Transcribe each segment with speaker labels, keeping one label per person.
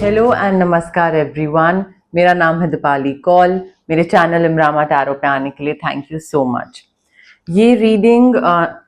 Speaker 1: Hello and नमस्कार everyone. मेरा नाम है दीपाली कौल। मेरे चैनल इमरामा टैरो पे आने के लिए थैंक यू सो मच। ये रीडिंग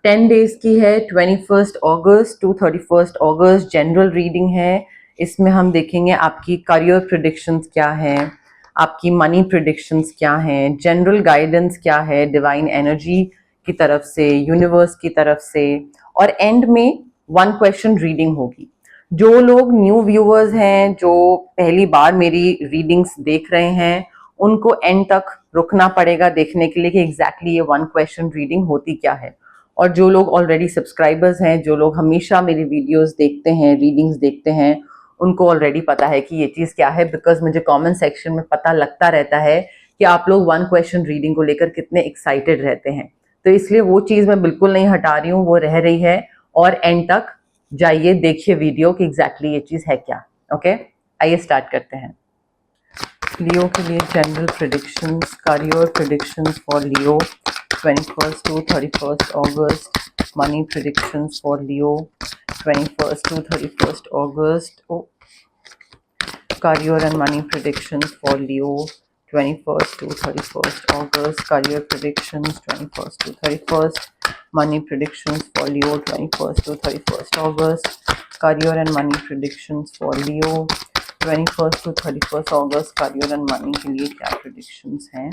Speaker 1: 10 डेज की है, 21 अगस्त टू 31 अगस्त जनरल रीडिंग है। इसमें हम देखेंगे आपकी करियर प्रेडिक्शंस क्या है, आपकी मनी प्रेडिक्शंस क्या हैं, जनरल गाइडेंस क्या है डिवाइन एनर्जी की तरफ से, यूनिवर्स की तरफ से, और एंड में 1 क्वेश्चन रीडिंग होगी। जो लोग न्यू व्यूअर्स हैं, जो पहली बार मेरी रीडिंग्स देख रहे हैं, उनको एंड तक रुकना पड़ेगा देखने के लिए कि एग्जैक्टली ये 1 क्वेश्चन रीडिंग होती क्या है। और जो लोग ऑलरेडी सब्सक्राइबर्स हैं, जो लोग हमेशा मेरी वीडियोस देखते हैं, रीडिंग्स देखते हैं, उनको ऑलरेडी पता है कि ये चीज़ क्या है, बिकॉज मुझे कमेंट सेक्शन में पता लगता रहता है कि आप लोग 1 क्वेश्चन रीडिंग को लेकर कितने एक्साइटेड रहते हैं। तो इसलिए वो चीज़ मैं बिल्कुल नहीं हटा रही हूँ, वो रह रही है। और एंड तक जाइए, देखिए वीडियो कि एग्जैक्टली ये चीज है क्या। ओके, आइए स्टार्ट करते हैं। लियो के लिए general predictions, career predictions for Leo 21 to 31 अगस्त, money predictions for Leo 21 to 31 अगस्त, career and money predictions for Leo 21st to 31st August, career predictions 21st to 31st, money predictions for Leo 21st to 31st August, career and money predictions for Leo 21st to 31st August, career and money के लिए क्या predictions हैं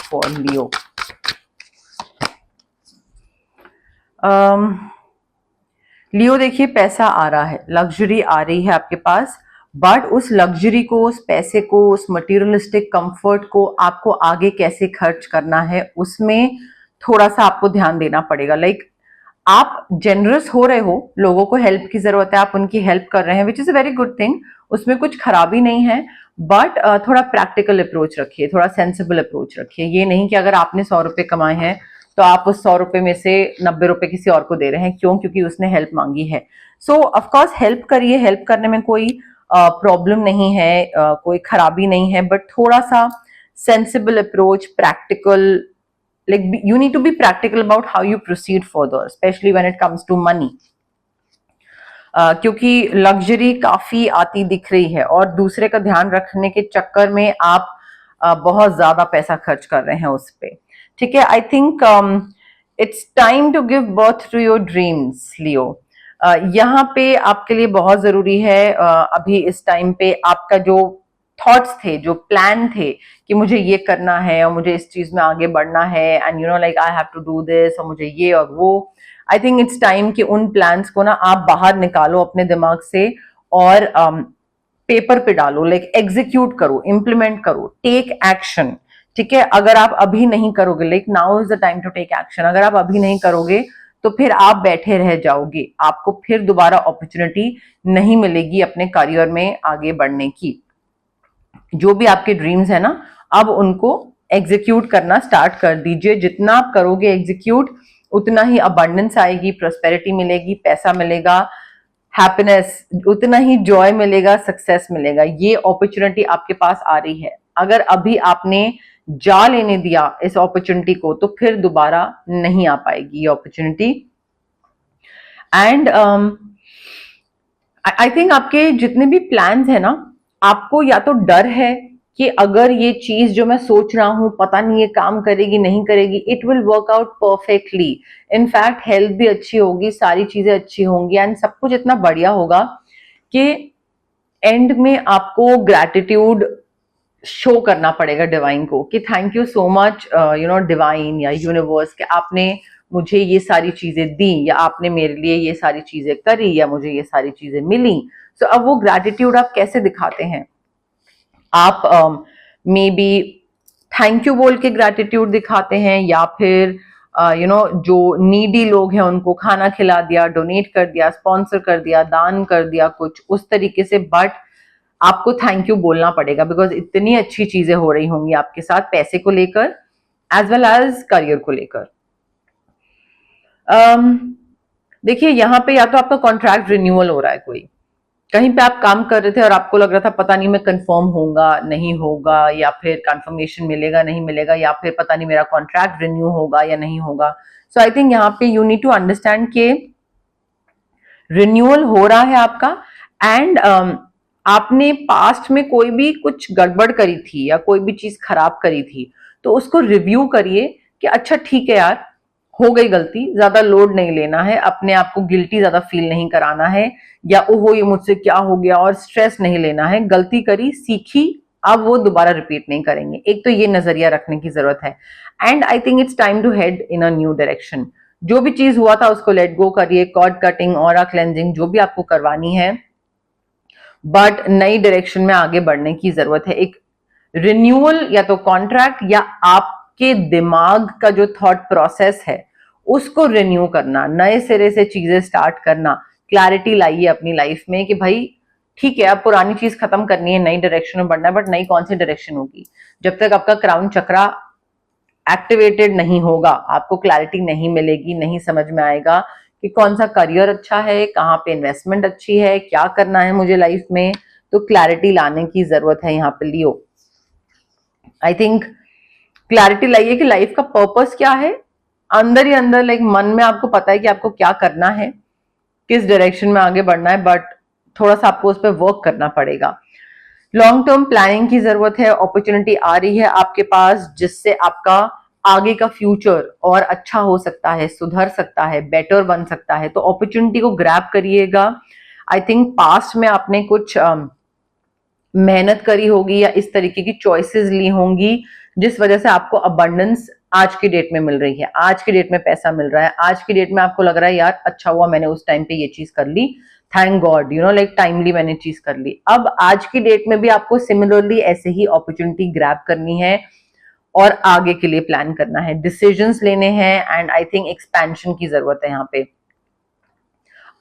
Speaker 1: for Leo। लियो देखिए, पैसा आ रहा है, luxury आ रही है आपके पास, बट उस लग्जरी को, उस पैसे को, उस मटीरियलिस्टिक कंफर्ट को आपको आगे कैसे खर्च करना है, उसमें थोड़ा सा आपको ध्यान देना पड़ेगा। लाइक आप जेनरस हो रहे हो, लोगों को हेल्प की जरूरत है, आप उनकी हेल्प कर रहे हैं, which is a very good thing, उसमें कुछ खराबी नहीं है। बट थोड़ा प्रैक्टिकल अप्रोच रखिए, थोड़ा सेंसिबल अप्रोच रखिए। ये नहीं कि अगर आपने 100 रुपए कमाए हैं तो आप उस 100 रुपए में से 90 रुपए किसी और को दे रहे हैं। क्यों? क्योंकि उसने हेल्प मांगी है। सो ऑफकोर्स हेल्प करिए, हेल्प करने में कोई प्रॉब्लम नहीं है, कोई खराबी नहीं है, बट थोड़ा सा sensible approach, practical, like you need to be practical about how you proceed further, especially when it comes to money। क्योंकि लग्जरी काफी आती दिख रही है और दूसरे का ध्यान रखने के चक्कर में आप बहुत ज्यादा पैसा खर्च कर रहे हैं उस पे। ठीक है, I think it's time to give birth to your dreams Leo. यहाँ पे आपके लिए बहुत जरूरी है, अभी इस टाइम पे आपका जो थॉट्स थे, जो प्लान थे कि मुझे ये करना है और मुझे इस चीज में आगे बढ़ना है, and you know like I have to do this, और मुझे ये और वो, आई थिंक इट्स टाइम कि उन प्लान्स को ना आप बाहर निकालो अपने दिमाग से और पेपर पे डालो, लाइक एग्जीक्यूट करो, इंप्लीमेंट करो, टेक एक्शन। ठीक है, अगर आप अभी नहीं करोगे, like now is the time to take action, अगर आप अभी नहीं करोगे तो फिर आप बैठे रह जाओगे, आपको फिर दोबारा अपॉर्चुनिटी नहीं मिलेगी अपने करियर में आगे बढ़ने की। जो भी आपके ड्रीम्स है ना, अब उनको एग्जीक्यूट करना स्टार्ट कर दीजिए। जितना आप करोगे एग्जीक्यूट, उतना ही अबंडेंस आएगी, प्रोस्पेरिटी मिलेगी, पैसा मिलेगा, हैप्पीनेस, उतना ही जॉय मिलेगा, सक्सेस मिलेगा। ये अपॉर्चुनिटी आपके पास आ रही है। अगर अभी आपने जा लेने दिया इस अपॉर्चुनिटी को तो फिर दोबारा नहीं आ पाएगी ये अपॉर्चुनिटी। एंड आई थिंक आपके जितने भी प्लान्स है ना, आपको या तो डर है कि अगर ये चीज जो मैं सोच रहा हूं पता नहीं ये काम करेगी नहीं करेगी, it will work out perfectly, in fact health भी अच्छी होगी, सारी चीजें अच्छी होंगी एंड सब कुछ इतना बढ़िया होगा कि एंड में आपको ग्रैटिट्यूड शो करना पड़ेगा डिवाइन को कि thank you so much you know divine या यूनिवर्स कि आपने मुझे ये सारी चीजें दी, या आपने मेरे लिए ये सारी चीजें करी, या मुझे ये सारी चीजें मिली। सो अब वो ग्रैटिट्यूड आप कैसे दिखाते हैं? आप मे बी थैंक यू बोल के ग्रैटिट्यूड दिखाते हैं, या फिर यू नो जो नीडी लोग हैं उनको खाना खिला दिया, डोनेट कर दिया, स्पॉन्सर कर दिया, दान कर दिया, कुछ उस तरीके से। बट आपको थैंक यू बोलना पड़ेगा बिकॉज इतनी अच्छी चीजें हो रही होंगी आपके साथ, पैसे को लेकर एज वेल एज करियर को लेकर। देखिए यहाँ पे या तो आपका कॉन्ट्रैक्ट रिन्यूअल हो रहा है, कोई कहीं पे आप काम कर रहे थे और आपको लग रहा था पता नहीं मैं कंफर्म होगा नहीं होगा, या फिर कंफर्मेशन मिलेगा नहीं मिलेगा, या फिर पता नहीं मेरा कॉन्ट्रैक्ट रिन्यू होगा या नहीं होगा। सो आई थिंक यहाँ पे यू नीड टू अंडरस्टैंड के रिन्यूअल हो रहा है आपका, एंड आपने पास्ट में कोई भी कुछ गड़बड़ करी थी या कोई भी चीज खराब करी थी, तो उसको रिव्यू करिए कि अच्छा ठीक है यार, हो गई गलती, ज्यादा लोड नहीं लेना है, अपने आप को गिल्टी ज्यादा फील नहीं कराना है, या ओहो ये मुझसे क्या हो गया, और स्ट्रेस नहीं लेना है। गलती करी, सीखी, अब वो दोबारा रिपीट नहीं करेंगे। एक तो ये नजरिया रखने की जरूरत है। And I think it's time to head in a new direction. जो भी चीज हुआ था उसको लेट गो करिए, कॉर्ड कटिंग, ऑरा क्लेंजिंग, जो भी आपको करवानी है, बट नई डायरेक्शन में आगे बढ़ने की जरूरत है। एक रिन्यूअल या तो कॉन्ट्रैक्ट या आपके दिमाग का जो थॉट प्रोसेस है उसको रिन्यू करना, नए सिरे से चीजें स्टार्ट करना। क्लैरिटी लाइए अपनी लाइफ में कि भाई ठीक है, अब पुरानी चीज खत्म करनी है, नई डायरेक्शन में बढ़ना है, बट नई कौन सी डायरेक्शन होगी? जब तक आपका क्राउन चक्रा एक्टिवेटेड नहीं होगा, आपको क्लैरिटी नहीं मिलेगी, नहीं समझ में आएगा कि कौन सा करियर अच्छा है, कहाँ पे इन्वेस्टमेंट अच्छी है, क्या करना है मुझे लाइफ में। तो क्लैरिटी लाने की जरूरत है यहाँ पे लियो। आई थिंक क्लैरिटी लाइए कि लाइफ का पर्पस क्या है, अंदर ही अंदर, लाइक मन में आपको पता है कि आपको क्या करना है, किस डायरेक्शन में आगे बढ़ना है, बट थोड़ा सा आपको उस पर वर्क करना पड़ेगा। लॉन्ग टर्म प्लानिंग की जरूरत है। अपॉर्चुनिटी आ रही है आपके पास जिससे आपका आगे का फ्यूचर और अच्छा हो सकता है, सुधर सकता है, बेटर बन सकता है। तो अपॉर्चुनिटी को ग्रैब करिएगा। आई थिंक पास्ट में आपने कुछ मेहनत करी होगी या इस तरीके की चॉइसेस ली होंगी जिस वजह से आपको अबंडेंस आज की डेट में मिल रही है, आज की डेट में पैसा मिल रहा है, आज की डेट में आपको लग रहा है यार अच्छा हुआ मैंने उस टाइम पे ये चीज कर ली, thank God, you know, like timely मैंने चीज कर ली। अब आज की डेट में भी आपको सिमिलरली ऐसे ही अपॉर्चुनिटी ग्रैब करनी है और आगे के लिए प्लान करना है, डिसीजंस लेने हैं। एंड आई थिंक एक्सपेंशन की जरूरत है यहाँ पे।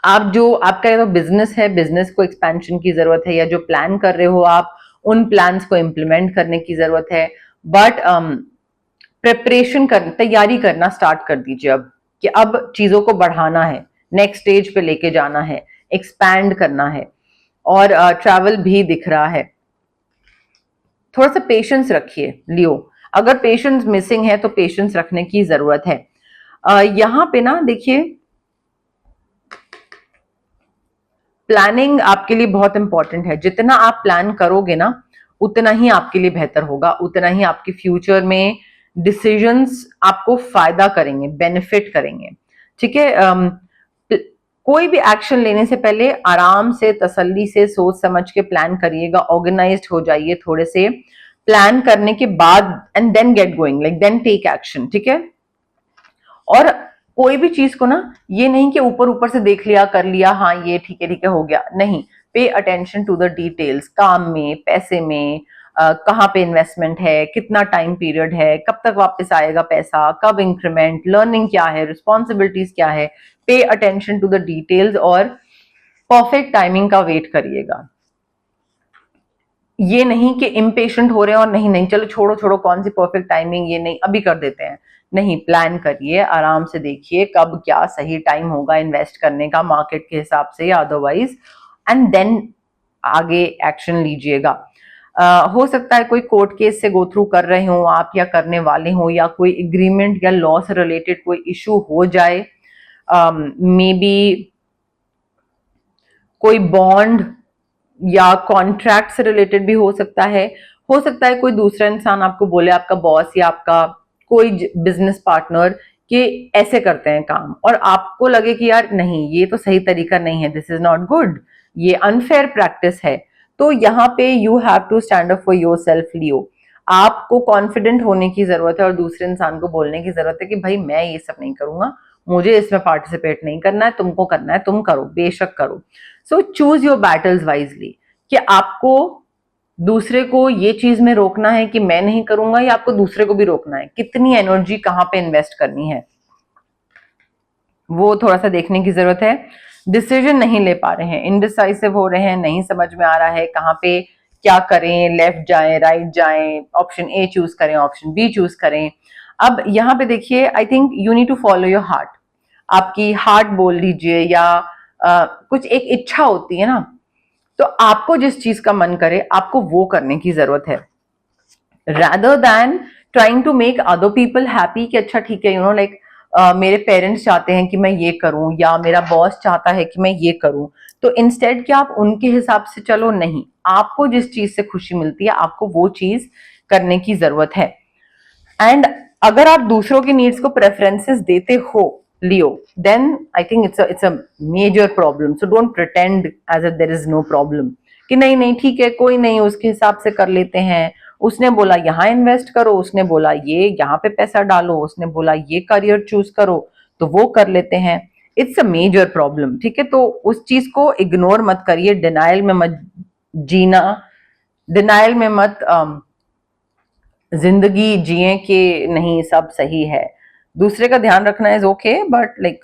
Speaker 1: आप जो आपका तो बिजनेस है, बिजनेस को एक्सपेंशन की जरूरत है, या जो प्लान कर रहे हो आप, उन प्लान्स को इम्प्लीमेंट करने की जरूरत है। बट प्रिपरेशन कर, तैयारी करना स्टार्ट कर दीजिए अब, कि अब चीजों को बढ़ाना है, नेक्स्ट स्टेज पे लेके जाना है, एक्सपैंड करना है। और ट्रैवल भी दिख रहा है। थोड़ा सा पेशेंस रखिए लियो, अगर पेशेंस मिसिंग है तो पेशेंस रखने की जरूरत है। यहां पे ना देखिए, प्लानिंग आपके लिए बहुत इंपॉर्टेंट है। जितना आप प्लान करोगे ना उतना ही आपके लिए बेहतर होगा, उतना ही आपके फ्यूचर में डिसीजंस आपको फायदा करेंगे, बेनिफिट करेंगे। ठीक है। कोई भी एक्शन लेने से पहले आराम से, तसल्ली से, सोच समझ के प्लान करिएगा, ऑर्गेनाइज्ड हो जाइए थोड़े से। प्लान करने के बाद and then get going, like then take action. ठीक है। और कोई भी चीज को ना, ये नहीं कि ऊपर ऊपर से देख लिया, कर लिया, हाँ ये ठीक है हो गया, नहीं। पे अटेंशन टू द डिटेल्स, काम में, पैसे में, कहाँ पे इन्वेस्टमेंट है, कितना टाइम पीरियड है, कब तक वापस आएगा पैसा, कब इंक्रीमेंट, लर्निंग क्या है, रिस्पॉन्सिबिलिटीज क्या है। Pay attention to the details और परफेक्ट टाइमिंग का वेट करिएगा। ये नहीं कि इम्पेशेंट हो रहे हैं और नहीं नहीं चलो छोड़ो छोड़ो, कौन सी परफेक्ट टाइमिंग, ये नहीं अभी कर देते हैं, नहीं। प्लान करिए, आराम से देखिए कब क्या सही टाइम होगा इन्वेस्ट करने का, मार्केट के हिसाब से या अदरवाइज, एंड देन आगे एक्शन लीजिएगा। हो सकता है कोई कोर्ट केस से गो थ्रू कर रहे हो आप, या करने वाले हो, या कोई एग्रीमेंट या लॉ से रिलेटेड कोई इशू हो जाए, मे बी कोई बॉन्ड या कॉन्ट्रैक्ट से रिलेटेड भी हो सकता है। हो सकता है कोई दूसरा इंसान आपको बोले, आपका बॉस या आपका कोई बिजनेस पार्टनर, कि ऐसे करते हैं काम, और आपको लगे कि यार नहीं ये तो सही तरीका नहीं है, दिस इज नॉट गुड, ये अनफेयर प्रैक्टिस है। तो यहाँ पे you have to stand up for yourself Leo. आपको कॉन्फिडेंट होने की जरूरत है और दूसरे इंसान को बोलने की जरूरत है कि भाई मैं ये सब नहीं करूंगा, मुझे इसमें पार्टिसिपेट नहीं करना है, तुमको करना है तुम करो, बेशक करो। So choose your battles wisely, कि आपको दूसरे को ये चीज में रोकना है कि मैं नहीं करूंगा, या आपको दूसरे को भी रोकना है, कितनी एनर्जी कहाँ पे इन्वेस्ट करनी है, वो थोड़ा सा देखने की जरूरत है। डिसीजन नहीं ले पा रहे हैं, इनडिसाइसिव हो रहे हैं, नहीं समझ में आ रहा है कहाँ पे क्या करें, लेफ्ट जाएं, राइट जाएं, ऑप्शन ए चूज करें, ऑप्शन बी चूज करें। अब यहाँ पे देखिए, I think you need to follow your heart. आपकी हार्ट बोल लीजिए, या कुछ एक इच्छा होती है ना, तो आपको जिस चीज का मन करे आपको वो करने की जरूरत है, rather than trying to make other people happy कि अच्छा ठीक है, यू नो, लाइक मेरे पेरेंट्स चाहते हैं कि मैं ये करूं या मेरा बॉस चाहता है कि मैं ये करूं, तो इंस्टेड कि आप उनके हिसाब से चलो, नहीं, आपको जिस चीज से खुशी मिलती है आपको वो चीज करने की जरूरत है। एंड अगर आप दूसरों की नीड्स को प्रेफरेंसेस देते हो Leo, then I think it's a major problem. So don't pretend as if there is no problem कि नहीं नहीं ठीक है, कोई नहीं, उसके हिसाब से कर लेते हैं। उसने बोला यहाँ इन्वेस्ट करो, उसने बोला ये यहाँ पे पैसा डालो, उसने बोला ये करियर चूज करो, तो वो कर लेते हैं। इट्स अ मेजर प्रॉब्लम, ठीक है। तो उस चीज को इग्नोर मत करिए, डिनाइल में मत जीना, डिनाइल में मत जिंदगी जिए कि नहीं सब सही है। दूसरे का ध्यान रखना is okay, but like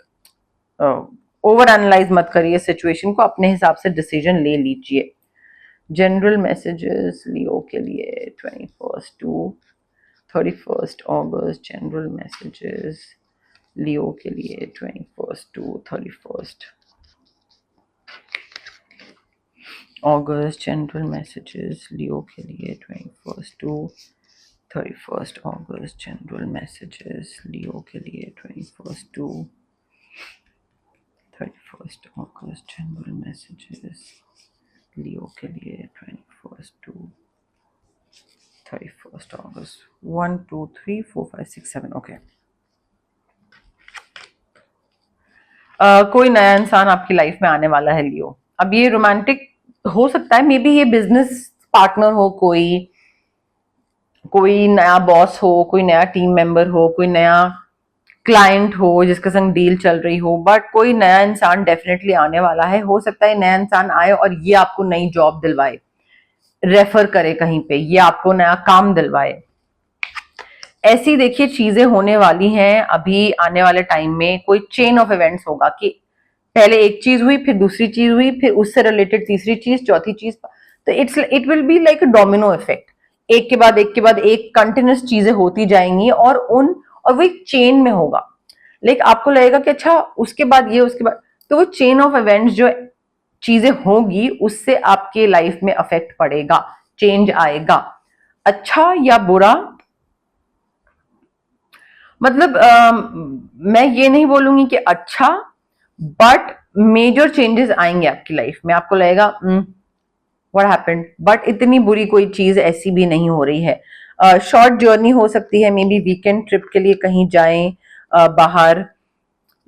Speaker 1: over analyse मत करिए सिचुएशन को, अपने हिसाब से डिसीजन ले लीजिए। जनरल मैसेजेस लियो के लिए 21 टू 31 अगस्त, जनरल मैसेजेस लियो के लिए 21 टू 31 अगस्त, जनरल मैसेजेस लियो के लिए 21 टू 31 अगस्त, जनरल मैसेजेस लियो के लिए 21 टू 31 अगस्त, जनरल मैसेजेस लियो के लिए 21 टू 31 अगस्त। 1 2 3 4 5 6 7 ओके। कोई नया इंसान आपकी लाइफ में आने वाला है लियो। अब ये रोमांटिक हो सकता है, मे बी ये बिजनेस पार्टनर हो, कोई नया बॉस हो, कोई नया टीम मेंबर हो, कोई नया क्लाइंट हो जिसके संग डील चल रही हो, बट कोई नया इंसान डेफिनेटली आने वाला है। हो सकता है नया इंसान आए और ये आपको नई जॉब दिलवाए, रेफर करे कहीं पे, ये आपको नया काम दिलवाए। ऐसी देखिए चीजें होने वाली हैं अभी आने वाले टाइम में। कोई चेन ऑफ इवेंट्स होगा कि पहले एक चीज हुई, फिर दूसरी चीज हुई, फिर उससे रिलेटेड तीसरी चीज, चौथी चीज, तो it will be like a domino effect. एक के बाद एक के बाद एक कंटिन्यूस चीजें होती जाएंगी और वो एक चेन में होगा। लाइक आपको लगेगा कि अच्छा उसके बाद ये, उसके बाद, तो वो चेन ऑफ इवेंट्स जो चीजें होगी उससे आपके लाइफ में अफेक्ट पड़ेगा, चेंज आएगा, अच्छा या बुरा। मतलब मैं ये नहीं बोलूंगी कि अच्छा, बट मेजर चेंजेस आएंगे आपकी लाइफ में। आपको लगेगा व्हाट हैपेंड, बट इतनी बुरी कोई चीज ऐसी भी नहीं हो रही है। शॉर्ट जर्नी हो सकती है, मे बी वीकेंड ट्रिप के लिए कहीं जाएं बाहर,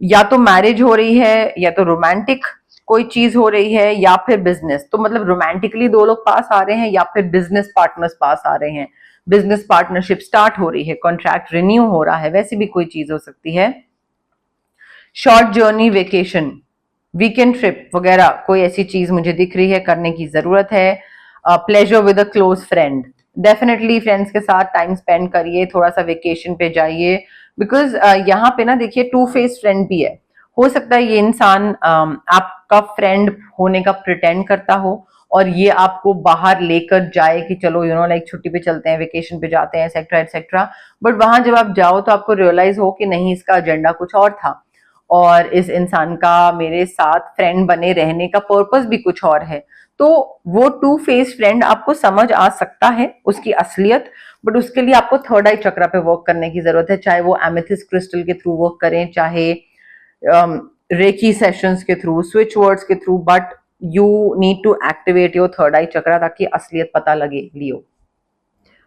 Speaker 1: या तो मैरिज हो रही है, या तो रोमांटिक कोई चीज हो रही है, या फिर बिजनेस। तो मतलब रोमांटिकली दो लोग पास आ रहे हैं, या फिर बिजनेस पार्टनर्स पास आ रहे हैं, बिजनेस पार्टनरशिप स्टार्ट हो रही है, कॉन्ट्रैक्ट रिन्यू हो रहा है, वैसी भी कोई चीज हो सकती है। Short journey, vacation, weekend trip वगैरह कोई ऐसी चीज मुझे दिख रही है, करने की जरूरत है। Pleasure with a close friend, definitely friends के साथ टाइम स्पेंड करिए, थोड़ा सा वेकेशन पे जाइए, बिकॉज यहाँ पे ना देखिए टू फेस फ्रेंड भी है। हो सकता है ये इंसान आपका फ्रेंड होने का प्रिटेंड करता हो और ये आपको बाहर लेकर जाए कि चलो लाइक छुट्टी पे चलते हैं, वेकेशन पे जाते हैं, एक्सेट्रा एक्सेट्रा, बट वहां जब आप जाओ तो आपको रियलाइज हो कि नहीं, इसका एजेंडा कुछ और था और इस इंसान का मेरे साथ फ्रेंड बने रहने का पर्पस भी कुछ और है। तो वो टू फेस फ्रेंड आपको समझ आ सकता है उसकी असलियत, बट उसके लिए आपको थर्ड आई चक्रा पे वर्क करने की जरूरत है। चाहे वो एमेथिस्ट क्रिस्टल के थ्रू वर्क करें, चाहे रेकी सेशंस के थ्रू, स्विच वर्ड्स के through, but you need to activate your third eye chakra ताकि असलियत पता लगे लियो।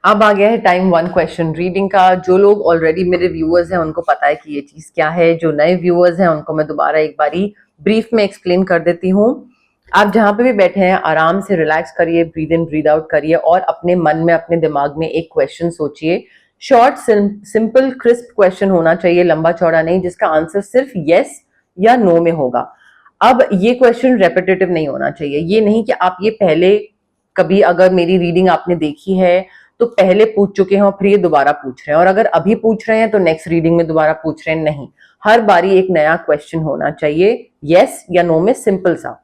Speaker 1: अब आ गया है टाइम 1 क्वेश्चन रीडिंग का। जो लोग ऑलरेडी मेरे व्यूअर्स हैं उनको पता है कि ये चीज क्या है, जो नए व्यूअर्स हैं उनको मैं दोबारा एक बारी ब्रीफ में एक्सप्लेन कर देती हूँ। आप जहां पे भी बैठे हैं आराम से रिलैक्स करिए, ब्रीद इन ब्रीद आउट करिए और अपने मन में, अपने दिमाग में एक क्वेश्चन सोचिए। शॉर्ट सिंपल क्रिस्प क्वेश्चन होना चाहिए, लंबा चौड़ा नहीं, जिसका आंसर सिर्फ यस या नो में होगा। अब ये क्वेश्चन रेपिटेटिव नहीं होना चाहिए। ये नहीं कि आप ये पहले कभी अगर मेरी रीडिंग आपने देखी है तो पहले पूछ चुके हैं और फिर ये दोबारा पूछ रहे हैं, और अगर अभी पूछ रहे हैं तो नेक्स्ट रीडिंग में दोबारा पूछ रहे हैं, नहीं। हर बारी एक नया क्वेश्चन होना चाहिए, यस या नो में, सिंपल सा।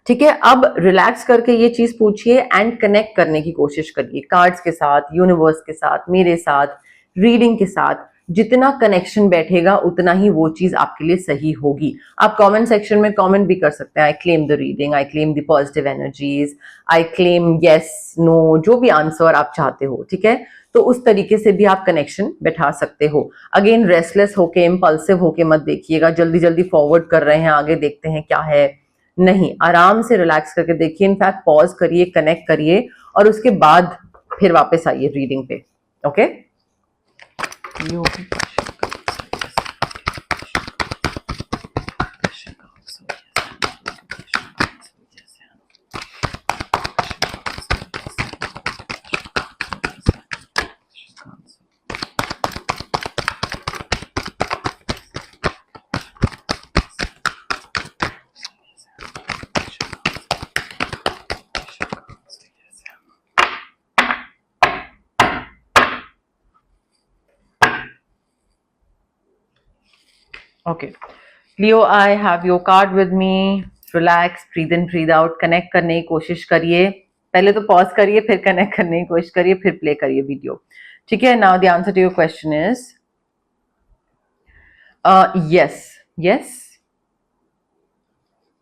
Speaker 1: ठीक है, अब रिलैक्स करके ये चीज पूछिए एंड कनेक्ट करने की कोशिश करिए कार्ड्स के साथ, यूनिवर्स के साथ, मेरे साथ, रीडिंग के साथ। जितना कनेक्शन बैठेगा उतना ही वो चीज आपके लिए सही होगी। आप कमेंट सेक्शन में कमेंट भी कर सकते हैं, I claim the reading, I claim the positive energies, I claim yes no, जो भी आंसर आप चाहते हो। ठीक है, तो उस तरीके से भी आप कनेक्शन बैठा सकते हो। अगेन रेस्टलेस होके, इम्पल्सिव होके मत देखिएगा, जल्दी जल्दी फॉरवर्ड कर रहे हैं, आगे देखते हैं क्या है, नहीं, आराम से रिलैक्स करके देखिए। इनफैक्ट पॉज करिए, कनेक्ट करिए और उसके बाद फिर वापस आइए रीडिंग पे। Okay, okay Leo, I have your card with me. Relax, breathe in breathe out, connect करने की कोशिश करिए। पहले तो पॉज करिए, फिर कनेक्ट करने की कोशिश करिए, फिर प्ले करिए वीडियो। ठीक है, now the answer to your question is yes, yes,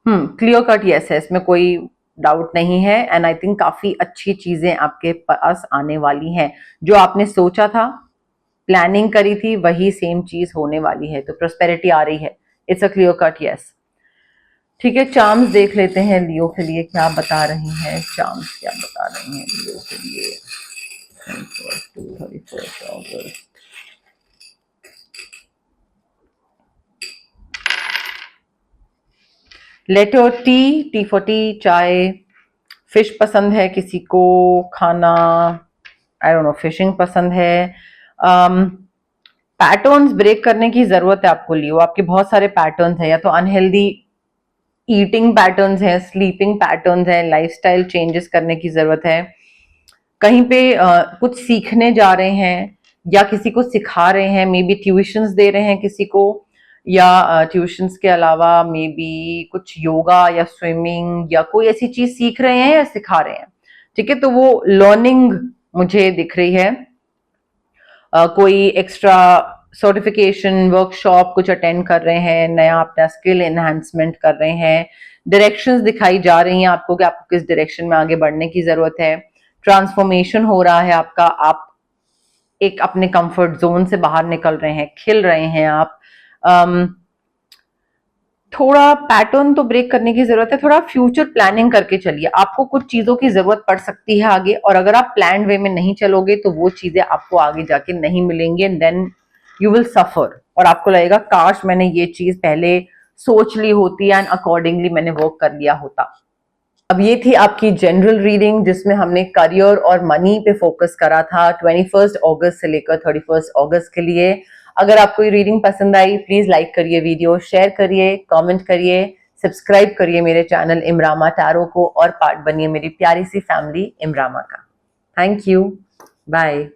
Speaker 1: clear cut yes है, इसमें कोई डाउट नहीं है। एंड आई थिंक काफी अच्छी चीजें आपके पास आने वाली हैं। जो आपने सोचा था, प्लानिंग करी थी, वही सेम चीज होने वाली है। तो प्रोस्पेरिटी आ रही है। It's a clear cut yes. ठीक है, चार्म्स देख लेते हैं लियो के लिए क्या बता रही हैं। चार्म्स क्या बता रही हैं लियो के लिए 31 अगस्त। Letter T, T for T, चाय। फिश पसंद है किसी को खाना, आई डोंट नो, फिशिंग पसंद है। पैटर्न्स ब्रेक करने की जरूरत है आपको लियो। आपके बहुत सारे पैटर्न्स हैं, या तो अनहेल्दी ईटिंग पैटर्न्स हैं, स्लीपिंग पैटर्न्स हैं, लाइफस्टाइल चेंजेस करने की जरूरत है। कहीं पे कुछ सीखने जा रहे हैं या किसी को सिखा रहे हैं, मे बी ट्यूशंस दे रहे हैं किसी को, या ट्यूशंस के अलावा मे बी कुछ योगा या स्विमिंग या कोई ऐसी चीज सीख रहे हैं या सिखा रहे हैं। ठीक है, तो वो लर्निंग मुझे दिख रही है। कोई एक्स्ट्रा सर्टिफिकेशन, वर्कशॉप कुछ अटेंड कर रहे हैं, नया अपना स्किल एनहांसमेंट कर रहे हैं। डायरेक्शंस दिखाई जा रही हैं आपको कि आपको किस डायरेक्शन में आगे बढ़ने की जरूरत है। ट्रांसफॉर्मेशन हो रहा है आपका, आप एक अपने कंफर्ट जोन से बाहर निकल रहे हैं, खिल रहे हैं आप। थोड़ा पैटर्न तो ब्रेक करने की जरूरत है, थोड़ा फ्यूचर प्लानिंग करके चलिए। आपको कुछ चीजों की जरूरत पड़ सकती है आगे, और अगर आप प्लान वे में नहीं चलोगे तो वो चीजें आपको आगे जाके नहीं मिलेंगी, and then you will suffer. और आपको लगेगा काश मैंने ये चीज पहले सोच ली होती एंड अकॉर्डिंगली मैंने वर्क कर लिया होता। अब ये थी आपकी जनरल रीडिंग जिसमें हमने करियर और मनी पे फोकस करा था 21 अगस्त से लेकर 31 अगस्त के लिए। अगर आपको ये रीडिंग पसंद आई, प्लीज लाइक करिए वीडियो, शेयर करिए, कमेंट करिए, सब्सक्राइब करिए मेरे चैनल इमरामा टैरो को, और पार्ट बनिए मेरी प्यारी सी फैमिली इमरामा का। Thank you, bye.